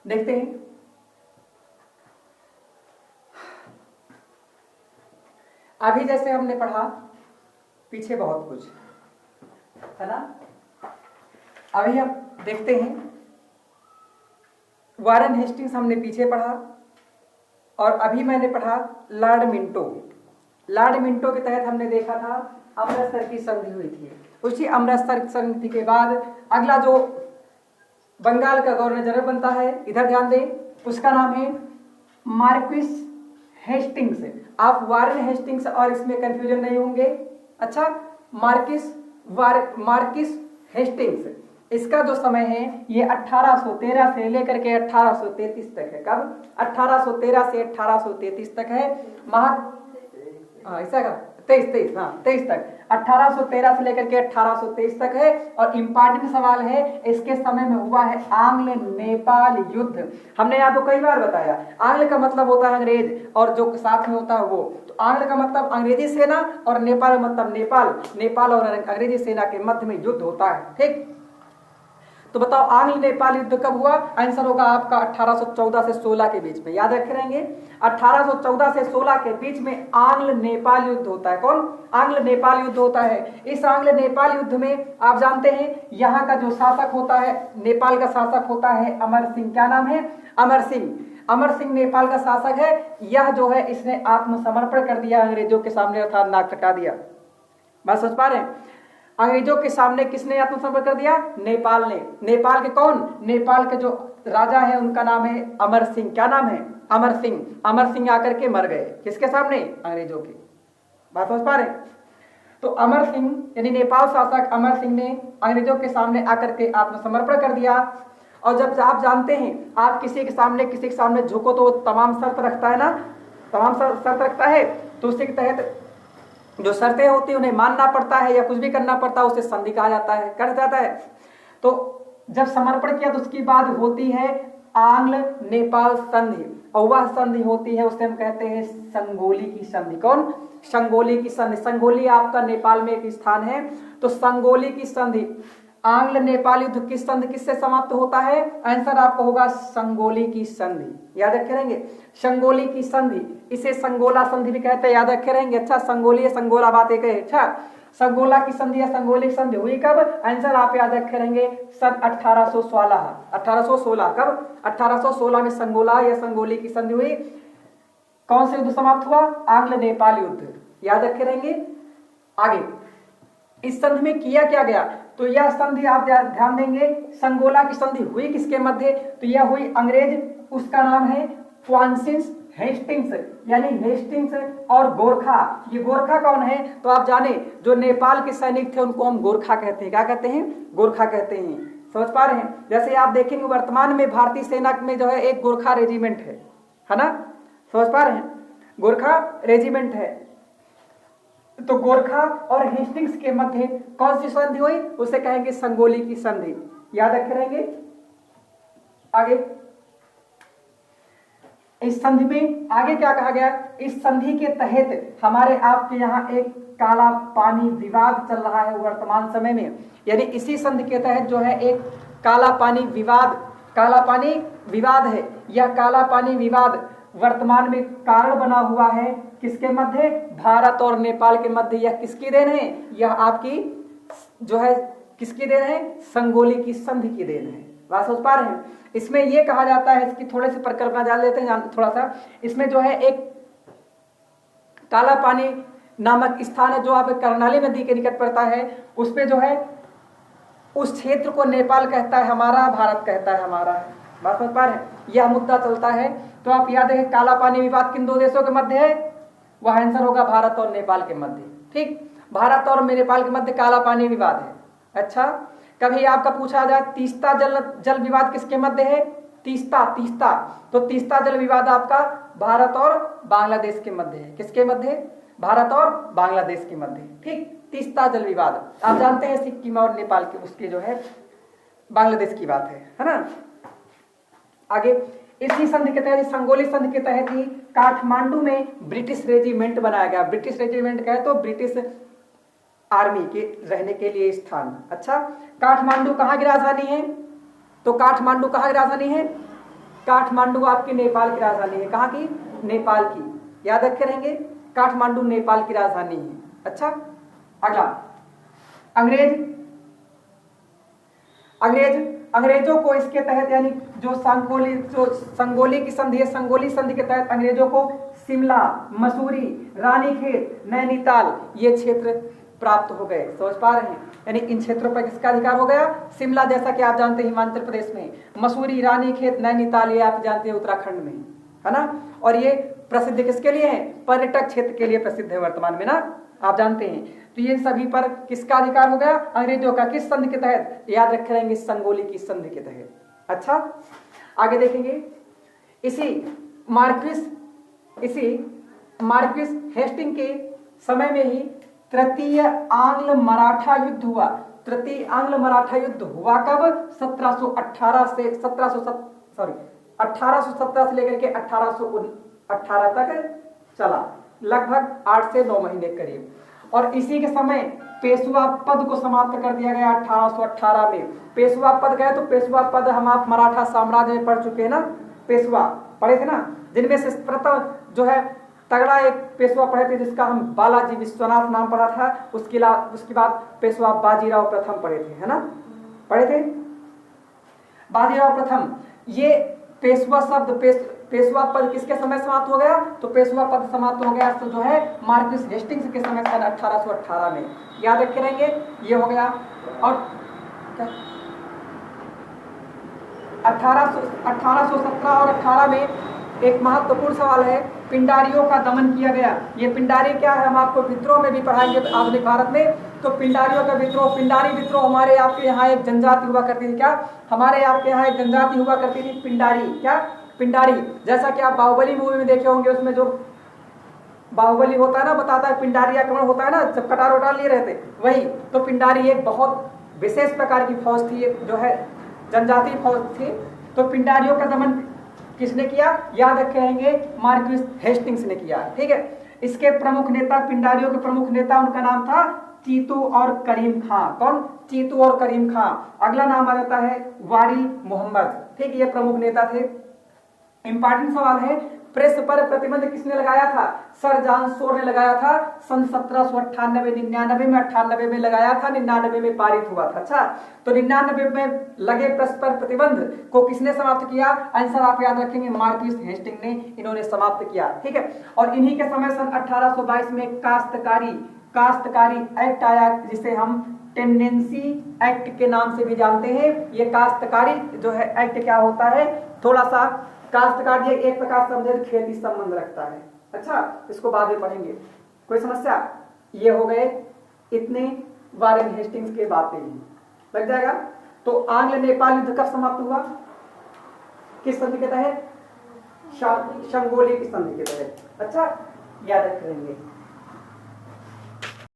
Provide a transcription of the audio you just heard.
देखते हैं। अभी जैसे हमने पढ़ा पीछे बहुत कुछ है ना, अभी हम देखते हैं वारेन हेस्टिंग्स हमने पीछे पढ़ा और अभी मैंने पढ़ा लॉर्ड मिंटो। लॉर्ड मिंटो के तहत हमने देखा था अमृतसर की संधि हुई थी। उसी अमृतसर संधि के बाद अगला जो बंगाल का गवर्नर जनरल बनता है, इधर ध्यान दें, उसका नाम है मार्क्विस हेस्टिंग्स। आप वारेन हेस्टिंग्स और इसमें कंफ्यूजन नहीं होंगे। अच्छा, मार्किस हेस्टिंग्स, इसका जो समय है ये 1813 से लेकर के 1833 तक है। कब? 1813 से 1833 तक है। ऐसा का 23 तक, 1813 से लेकर के 1823 तक है। और इंपॉर्टेंट सवाल है, इसके समय में हुआ है आंग्ल नेपाल युद्ध। हमने आपको कई बार बताया, आंग्ल का मतलब होता है अंग्रेज और जो साथ में होता है वो, तो आंग्ल का मतलब अंग्रेजी सेना और नेपाल मतलब नेपाल और अंग्रेजी सेना के मध्य में युद्ध होता है। ठीक, तो बताओ आंग्ल नेपाल युद्ध कब हुआ? आंसर होगा आपका 1814 से 16 के बीच में। याद रखे रहेंगे, 1814 से 16 के बीच में आंग्ल नेपाल युद्ध होता है। कौन? आंग्ल नेपाल युद्ध होता है। इस आंग्ल नेपाल युद्ध में आप जानते हैं यहाँ का जो शासक होता है, नेपाल का शासक होता है अमर सिंह। क्या नाम है? अमर सिंह नेपाल का शासक है। यह जो है इसने आत्मसमर्पण कर दिया अंग्रेजों के सामने, अर्थात नाक कटा दिया। बात समझ पा रहे हैं? अंग्रेजों के सामने किसने आत्मसमर्पण कर दिया? नेपाल ने। नेपाल के कौन? नेपाल के जो राजा है उनका नाम है अमर सिंह। क्या नाम है? अमर सिंह आकर के मर गए। किसके सामने? अंग्रेजों के। बात समझ पा रहे हैं? तो अमर सिंह यानी नेपाल शासक अमर सिंह ने अंग्रेजों के सामने आकर के आत्मसमर्पण कर दिया। और जब आप जानते हैं आप किसी के सामने झुको तो तमाम शर्त रखता है ना, तमाम शर्त रखता है, तो उसी के तहत जो शर्तें होती है उन्हें मानना पड़ता है या कुछ भी करना पड़ता है, उसे संधि कहा जाता है, कर जाता है। तो जब समर्पण किया तो उसके बाद होती है आंग्ल नेपाल संधि, और वह संधि होती है उसे हम कहते हैं संगोली की संधि। कौन? संगोली की संधि। संगोली आपका नेपाल में एक स्थान है। तो संगोली की संधि, आंग्ल नेपाल युद्ध किस संधि किससे समाप्त होता है? आंसर आपको होगा संगोली की संधि। याद रखे रहेंगे, संगोली की संधि, इसे संगोला संधि भी कहते हैं। याद रखे रहेंगे। अच्छा, संगोली संगोला बात एक है। अच्छा, संगोला की संधि या संगोली संधि हुई कब? आंसर आप याद रखे रहेंगे सन 1816। कब? 1816 में संगोला या संगोली की संधि हुई। कौन से युद्ध समाप्त हुआ? आंग्ल नेपाल युद्ध। याद रखे रहेंगे। आगे इस संधि में किया क्या गया? तो यह संधि आप ध्यान देंगे, संगोला की संधि हुई किसके मध्य? तो यह हुई अंग्रेज, उसका नाम है फ्रांसिस हेस्टिंग्स, यानी हेस्टिंग्स और गोरखा। ये गोरखा कौन है? तो आप जाने जो नेपाल के सैनिक थे उनको हम गोरखा कहते हैं। क्या कहते हैं? गोरखा कहते हैं। समझ पा रहे हैं? जैसे आप देखेंगे वर्तमान में भारतीय सेना में जो है एक गोरखा रेजिमेंट है ना? समझ पा रहे हैं? गोरखा रेजिमेंट है। तो गोरखा और हेस्टिंग्स के मध्य कौन सी संधि हुई? उसे कहेंगे संगोली की संधि। याद रखे रहेंगे। आगे इस संधि में आगे क्या कहा गया? इस संधि के तहत हमारे आपके यहाँ एक काला पानी विवाद चल रहा है वर्तमान समय में। यानी इसी संधि के तहत जो है एक काला पानी विवाद है। यह काला पानी विवाद वर्तमान में कारण बना हुआ है किसके मध्य? भारत और नेपाल के मध्य। यह किसकी देन है? यह आपकी जो है किसकी देन है? संगोली की संधि की देन है। बात समझ पा रहे हैं? इसमें यह कहा जाता है, इसकी थोड़ी सी परिकल्पना जान लेते हैं थोड़ा सा। इसमें जो है एक काला पानी नामक स्थान है जो आप कर्णाली नदी के निकट पड़ता है। उस पे जो है उस क्षेत्र को नेपाल कहता है हमारा, भारत कहता है हमारा। बात समझ पा रहे हैं? यह मुद्दा चलता है। तो आप याद रखें काला पानी विवाद किन दो देशों के मध्य है? वह आंसर होगा भारत और नेपाल के मध्य। ठीक, भारत और नेपाल के मध्य काला पानी विवाद है। अच्छा, कभी आपका पूछा जाए तीस्ता जल विवाद किसके मध्य है? तीस्ता। तो तीस्ता जल विवाद आपका भारत और बांग्लादेश के मध्य है। किसके मध्य? भारत और बांग्लादेश के मध्य। ठीक, तीस्ता जल विवाद आप जानते हैं सिक्किम और नेपाल के उसके जो है बांग्लादेश की बात है ना? आगे इसी संधि के तहत, संगोली संधि के तहत ही काठमांडू में ब्रिटिश रेजिमेंट बनाया गया। ब्रिटिश रेजिमेंट कहे तो ब्रिटिश आर्मी के रहने के लिए स्थान। अच्छा, काठमांडू कहाँ की राजधानी है? तो काठमांडू कहाँ की राजधानी है? काठमांडू आपके नेपाल की राजधानी है। कहाँ की? नेपाल की। याद रखे रहेंगे, काठमांडू नेपाल की राजधानी है। अच्छा, अगला, अंग्रेजों को इसके तहत, यानी जो संगोली की संधि है, संगोली संधि के तहत अंग्रेजों को शिमला, मसूरी, रानीखेत, नैनीताल ये क्षेत्र प्राप्त हो गए। समझ पा रहे हैं? यानी इन क्षेत्रों पर किसका अधिकार हो गया? शिमला, जैसा कि आप जानते हैं हिमाचल प्रदेश में, मसूरी, रानीखेत, नैनीताल ये आप जानते हैं उत्तराखंड में, है ना। और ये प्रसिद्ध किसके लिए है? पर्यटक क्षेत्र के लिए प्रसिद्ध है वर्तमान में ना, आप जानते हैं। तो ये सभी पर किसका अधिकार हो गया? अंग्रेजों का। किस संधि के तहत? याद रखे रहेंगे, संगोली की संधि के तहत। अच्छा, आगे देखेंगे, इसी मार्क्विस हेस्टिंग के समय में ही तृतीय आंग्ल मराठा युद्ध हुआ। तृतीय आंग्ल मराठा युद्ध हुआ कब? 1817 से लेकर के 1818 तक चला, लगभग 8 से 9 महीने करीब। और इसी के समय पेशवा पद को समाप्त कर दिया गया 1818 में। पेशवा पद गए तो पेशवा पद हम आप मराठा साम्राज्य में पढ़ चुके हैं ना, पेशवा पढ़े थे ना, जिनमें से प्रथम जो है तगड़ा एक पेशवा पढ़े थे जिसका हम बालाजी विश्वनाथ नाम पढ़ा था। उसके बाद पेशवा बाजीराव प्रथम पढ़े थे, है ना, पढ़े थे बाजीराव प्रथम। ये पेशवा शब्द, पेशवा पद किसके समय समाप्त हो गया? तो पेशवा पद समाप्त हो गया तो जो है मार्क्विस हेस्टिंग्स के समय सन 1818 में। याद रखे रहेंगे, ये हो गया। और 1817 और 18 में एक महत्वपूर्ण सवाल है, पिंडारियों का दमन किया गया। ये पिंडारी क्या है? हम आपको विद्रोह में भी पढ़ाएंगे आधुनिक भारत में। तो पिंडारियों का विद्रोह, पिंडारी विद्रोह हमारे आपके यहाँ एक जनजाति हुआ करती थी। क्या? हमारे आपके यहाँ एक जनजाति हुआ करती थी पिंडारी। क्या? पिंडारी। जैसा कि आप बाहुबली मूवी में देखे होंगे, उसमें जो बाहुबली होता है ना, बताता है पिंडारी आक्रमण होता है ना, जब कटार वटार लिए रहते, वही। तो पिंडारी एक बहुत विशेष प्रकार की फौज थी, जो है जनजातीय फौज थी। तो पिंडारियों का दमन किसने किया? याद रखे रहेंगे, मार्क्विस हेस्टिंग्स ने किया। ठीक है। इसके प्रमुख नेता, पिंडारियों के प्रमुख नेता, उनका नाम था चीतू और करीम खां। कौन? चीतू और करीम खां। अगला नाम आ जाता है वारिल मोहम्मद। ठीक, ये प्रमुख नेता थे। इंपॉर्टेंट सवाल है, प्रेस पर प्रतिबंध किसने लगाया था? सर जॉन शोर ने लगाया था। सन 1798-99 में, 98 में लगाया था, 99 में पारित हुआ था। अच्छा, तो 99 में लगे प्रेस पर प्रतिबंध को किसने समाप्त किया? आंसर आप याद रखेंगे, मार्क्विस हेस्टिंग ने इन्होंने समाप्त किया। ठीक है। और इन्हीं के समय सन 1822 में काश्तकारी एक्ट आया, जिसे हम टेंडेंसी एक्ट के नाम से भी जानते हैं। ये काश्तकारी जो है एक्ट क्या होता है, थोड़ा सा काश्तकारी एक प्रकार समझे खेती संबंध रखता है। अच्छा, इसको बाद में पढ़ेंगे, कोई समस्या? ये हो गए इतने वारेन हेस्टिंग्स के बातें ही लग जाएगा। तो आंग्ल नेपाल युद्ध कब समाप्त हुआ? किस संधि के तहत? संगोली की संधि के तहत। अच्छा, याद रखेंगे।